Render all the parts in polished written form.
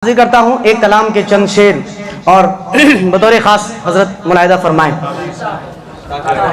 حاضر کرتا ہوں ایک کلام کے چند شعر اور بطور خاص حضرت ملاحظہ فرمائیں.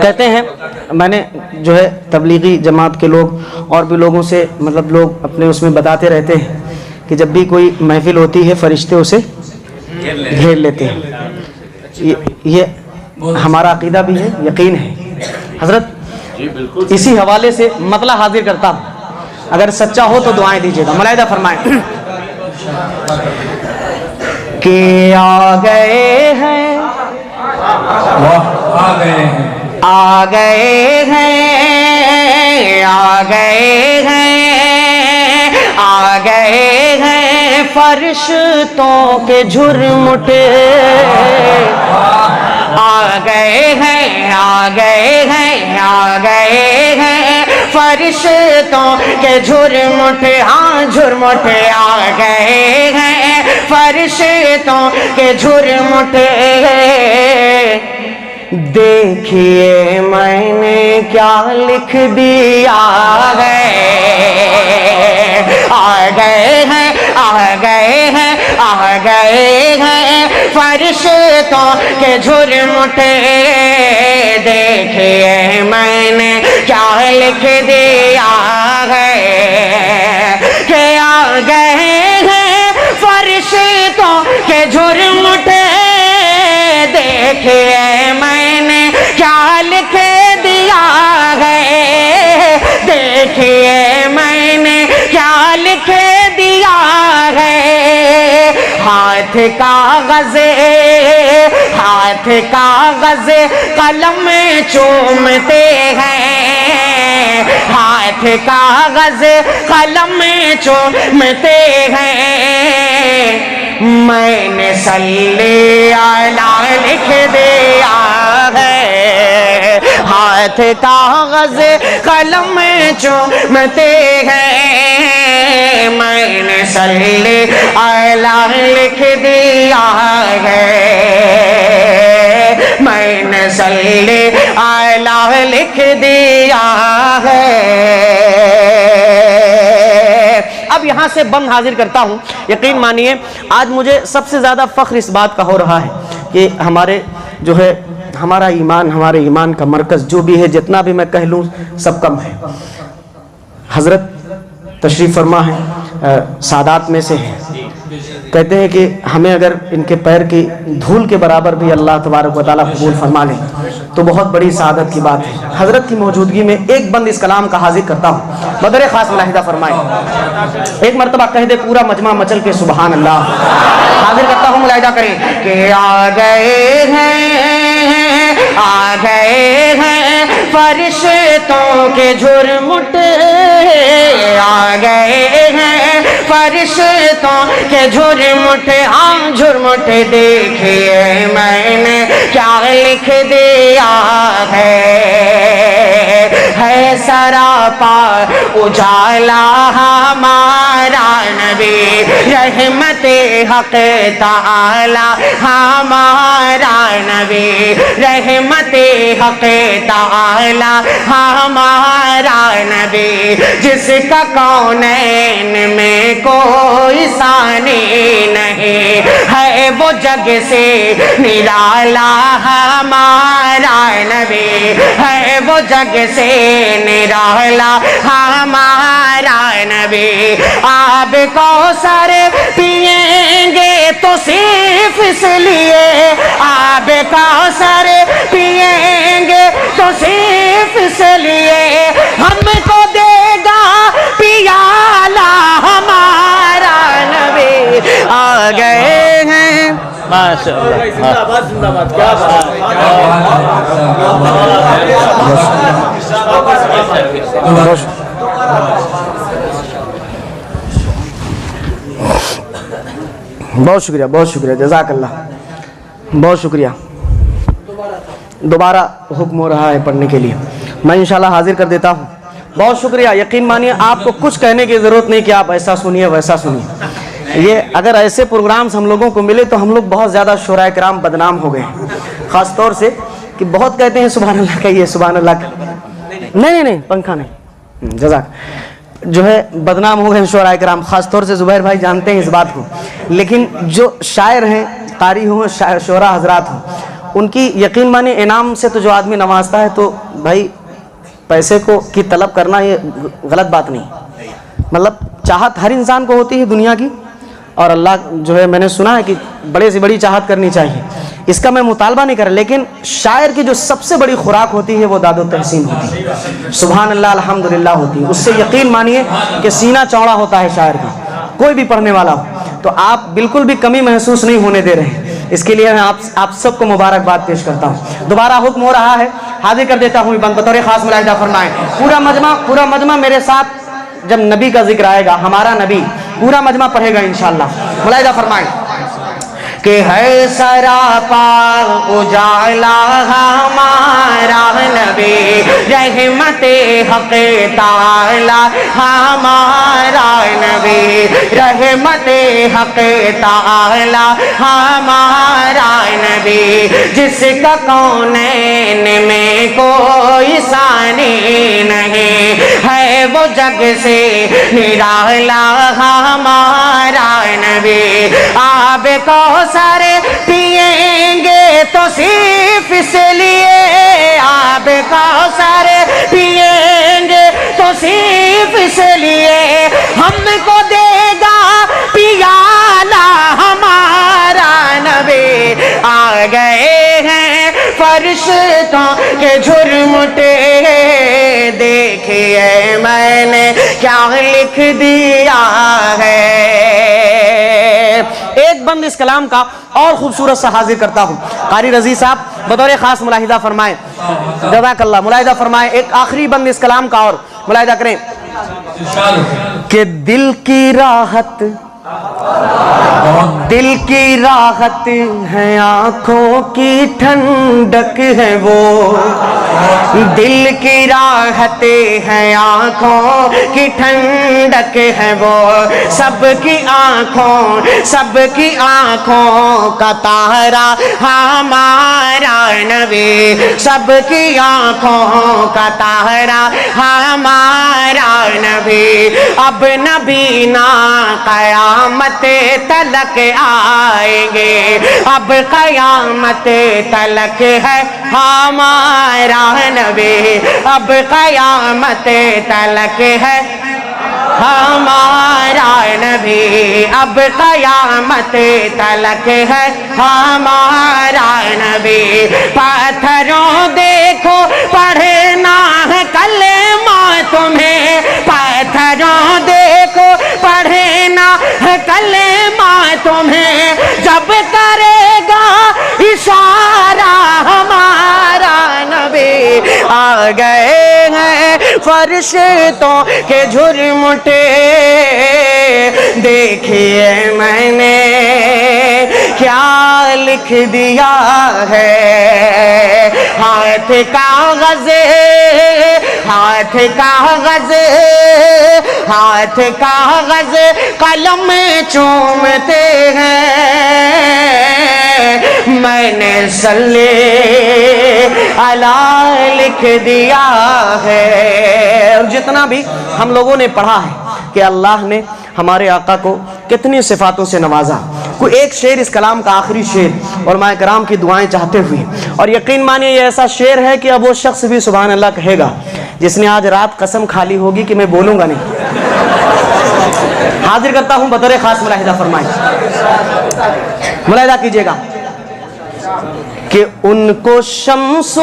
کہتے ہیں میں نے جو ہے تبلیغی جماعت کے لوگ اور بھی لوگوں سے مطلب لوگ اپنے اس میں بتاتے رہتے ہیں کہ جب بھی کوئی محفل ہوتی ہے فرشتے اسے گھیر لیتے ہیں. یہ ہمارا عقیدہ بھی ہے, یقین ہے. حضرت اسی حوالے سے مطلع حاضر کرتا ہوں, اگر سچا ہو تو دعائیں دیجیے گا. ملاحظہ فرمائیں کہ آ گئے ہیں, آ گئے ہیں, آ گئے ہیں, آ گئے ہیں, آ گئے ہیں فرشتوں کے جھرمٹے. آ گئے ہیں, آ گئے ہیں, آ گئے ہیں فرشتوں کے جھرمٹے. ہاں جھرمٹے آ گئے ہیں فرشتوں کے جھرمٹے. دیکھیے میں نے کیا لکھ دیا ہے. آ گئے ہیں, آ گئے ہیں, آ گئے ہیں فرشتوں کے جھرمٹے. دیکھیے میں نے کیا لکھ دیا ہے کہ آ گئے ہیں فرشتوں کے جھرمٹے. دیکھیے میں نے کیا لکھ دیا ہے. دیکھیے میں نے کیا لکھ دیا ہے. ہاتھ کاغذ, ہاتھ کاغذ قلم چومتے ہیں. ہاتھ کاغذ قلم چومتے ہیں. میں نے صلی علی لکھ دیا ہے. ہاتھ کاغذ قلم چومتے ہیں. میں نے صلی علی لکھ دیا ہے. میں نے صلی علی لکھ دیا ہے. اب یہاں سے بند حاضر کرتا ہوں. یقین مانیے آج مجھے سب سے زیادہ فخر اس بات کا ہو رہا ہے کہ ہمارے جو ہے ہمارا ایمان, ہمارے ایمان کا مرکز جو بھی ہے, جتنا بھی میں کہہ لوں سب کم ہے. حضرت تشریف فرما ہے, سادات میں سے ہے. کہتے ہیں کہ ہمیں اگر ان کے پیر کی دھول کے برابر بھی اللہ تبارک و تعالیٰ قبول فرما لیں تو بہت بڑی سعادت کی بات ہے. حضرت کی موجودگی میں ایک بند اس کلام کا حاضر کرتا ہوں. بدر خاص ملاحظہ فرمائیں. ایک مرتبہ کہہ دے پورا مجمع مچل کے سبحان اللہ. حاضر کرتا ہوں, ملاحظہ کریں کہ آ گئے ہیں, آ گئے ہیں فرشتوں کے جھرمٹے. آ گئے ہیں فرشتوں کے جھرمٹے. ہاں جھرمٹے. دیکھیے میں نے کیا لکھ دیا ہے سراپا اجالا ہمارا نبی رحمت حق تعالی. ہمارا نبی رحمت حق تعالی. ہمارا نبی جس کا کونین میں کوئی ثانی نہیں ہے, وہ جگ سے نرالا. ہمارا نبی ہے وہ جگ سے نرالا. ہمارا نبی آب کوثر پئیں گے تو صرف اس لیے. آب کوثر پئیں گے تو صرف اس لیے ہم کو دے گا پیالہ. ہمارا نبی آ گئے ہیں. ماشاءاللہ زندہ باد, زندہ باد. کیا بہت شکریہ, بہت شکریہ, جزاک اللہ, بہت شکریہ. دوبارہ حکم ہو رہا ہے پڑھنے کے لیے, میں انشاءاللہ حاضر کر دیتا ہوں. بہت شکریہ. یقین مانیے آپ کو کچھ کہنے کی ضرورت نہیں کہ آپ ایسا سنیے ویسا سنیے. یہ اگر ایسے پروگرامز ہم لوگوں کو ملے تو ہم لوگ بہت زیادہ شعراء کرام بدنام ہو گئے ہیں. خاص طور سے کہ بہت کہتے ہیں سبحان اللہ کہیے, سبحان اللہ. نہیں نہیں نہیں, پنکھا نہیں. جزاک. جو ہے بدنام ہو گئے شعراء کرام، خاص طور سے زبیر بھائی جانتے ہیں اس بات کو، لیکن جو شاعر ہیں، قاری ہوں، شعراء حضرات ہوں، ان کی یقین مانے انعام سے تو جو آدمی نوازتا ہے تو بھائی پیسے کو کی طلب کرنا یہ غلط بات نہیں، مطلب چاہت ہر انسان کو ہوتی ہے دنیا کی، اور اللہ جو ہے میں نے سنا ہے کہ بڑے سے بڑی چاہت کرنی چاہیے، اس کا میں مطالبہ نہیں کر رہا، لیکن شاعر کی جو سب سے بڑی خوراک ہوتی ہے وہ داد و تحسین ہوتی ہے، سبحان اللہ الحمدللہ ہوتی ہے، اس سے یقین مانیے کہ سینہ چوڑا ہوتا ہے شاعر کا، کوئی بھی پڑھنے والا ہو، تو آپ بالکل بھی کمی محسوس نہیں ہونے دے رہے ہیں، اس کے لیے میں آپ سب کو مبارکباد پیش کرتا ہوں۔ دوبارہ حکم ہو رہا ہے، حاضر کر دیتا ہوں بطور خاص ملاحظہ فرمائیں، پورا مجمع میرے ساتھ جب نبی کا ذکر آئے گا، ہمارا نبی، پورا مجمع پڑھے گا انشاءاللہ، ملاحظہ فرمائیں کہ ہے سراپا اجالا ہمارا نبی، رحمت حق تعالی ہمارا نبی، رحمت حق تعالی ہمارا نبی، جس کا کونین میں کوئی ثانی نہیں، ہے وہ جگ سے نرالا ہمارا نبی، آب کو سارے پیئیں گے تو صرف اس لیے، آب کا سارے پیئیں گے تو صرف اس لیے، ہم کو دے گا پیالہ ہمارا نبی، آ گئے ہیں فرشتوں کے جھرمٹے، دیکھیے میں نے کیا لکھ دیا ہے۔ ایک بند اس کلام کا اور خوبصورت سا حاضر کرتا ہوں، قاری رضی صاحب بطور خاص ملاحظہ فرمائیں، جزاک اللہ، ملاحظہ فرمائیں، ایک آخری بند اس کلام کا اور ملاحظہ کریں کہ دل کی راحت ہے، آنکھوں کی ٹھنڈک ہے وہ، دل کی راحت ہے، آنکھوں کی ٹھنڈک ہے وہ، سب کی آنکھوں کا تارا ہمارا نبی، سب کی آنکھوں کا تارا ہمارا نبی، اب نبی نا قیامت تلک آئیں گے، اب قیامت تلک ہے ہمارا نبی، اب قیامت تلک ہے ہمارا نبی، اب قیامت تلک ہے ہمارا نبی، پتھروں دیکھو پڑھنا ہے کلمہ تمہیں، پتھروں دیکھو پڑھنا ہے کلمہ تمہیں، جب کرے گا اشارہ ہمارا نبی، آ گئے ہیں فرشتوں کے جھرمٹے، دیکھیے میں نے کیا لکھ دیا ہے، ہاتھ کاغذ قلم چومتے ہیں، میں نے صلی علی لکھ دیا ہے۔ اور جتنا بھی ہم لوگوں نے پڑھا ہے کہ اللہ نے ہمارے آقا کو کتنی صفاتوں سے نوازا، کوئی ایک شعر اس کلام کا آخری شعر علماء کرام کی دعائیں چاہتے ہوئے، اور یقین مانیے یہ ایسا شعر ہے کہ اب وہ شخص بھی سبحان اللہ کہے گا جس نے آج رات قسم کھا لی ہوگی کہ میں بولوں گا نہیں۔ حاضر کرتا ہوں بطور خاص ملاحظہ فرمائیں، ملاحظہ کیجئے گا کہ ان کو شمس و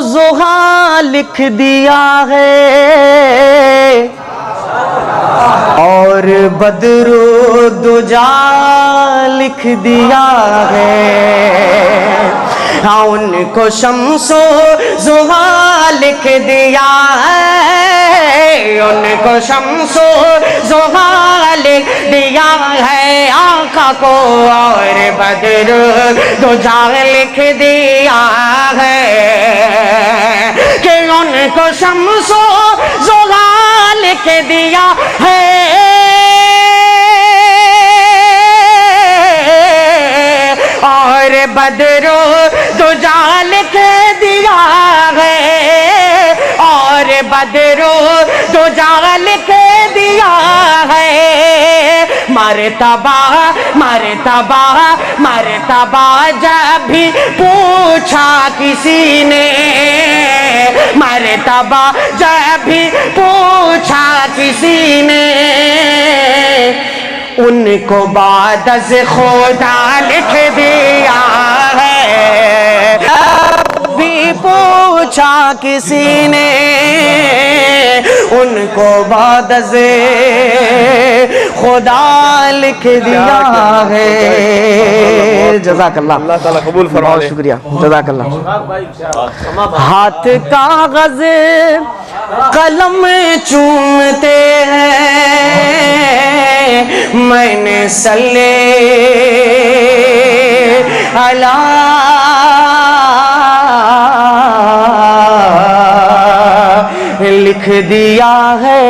ضحیٰ لکھ دیا ہے، اور بدر و دجا لکھ دیا ہے، ہاں ان کو شمس و ضحیٰ لکھ دیا ہے، ان کو شمس و ضحیٰ لکھ دیا ہے آقا کو، اور بدر دجا لکھ دیا ہے، کہ ان کو شمس و ضحیٰ لکھ دیا ہے، اور بدر دجا لکھ دیا ہے، اور بدر دجا لکھ دیا مرتبہ مرتبہ مرتبہ جب بھی پوچھا کسی نے، مرتبہ جب بھی پوچھا کسی نے، ان کو بعد از خدا لکھ دیا ہے۔ جب بھی پوچھا کسی نے، ان کو بعد از خدا لکھ دیا ہے۔ جزاک اللہ، اللہ تعالیٰ قبول فرما بہت لے۔ شکریہ، جزاک اللہ۔ ہاتھ کاغذ قلم چومتے ہیں، میں نے صلی علیہ لکھ دیا ہے۔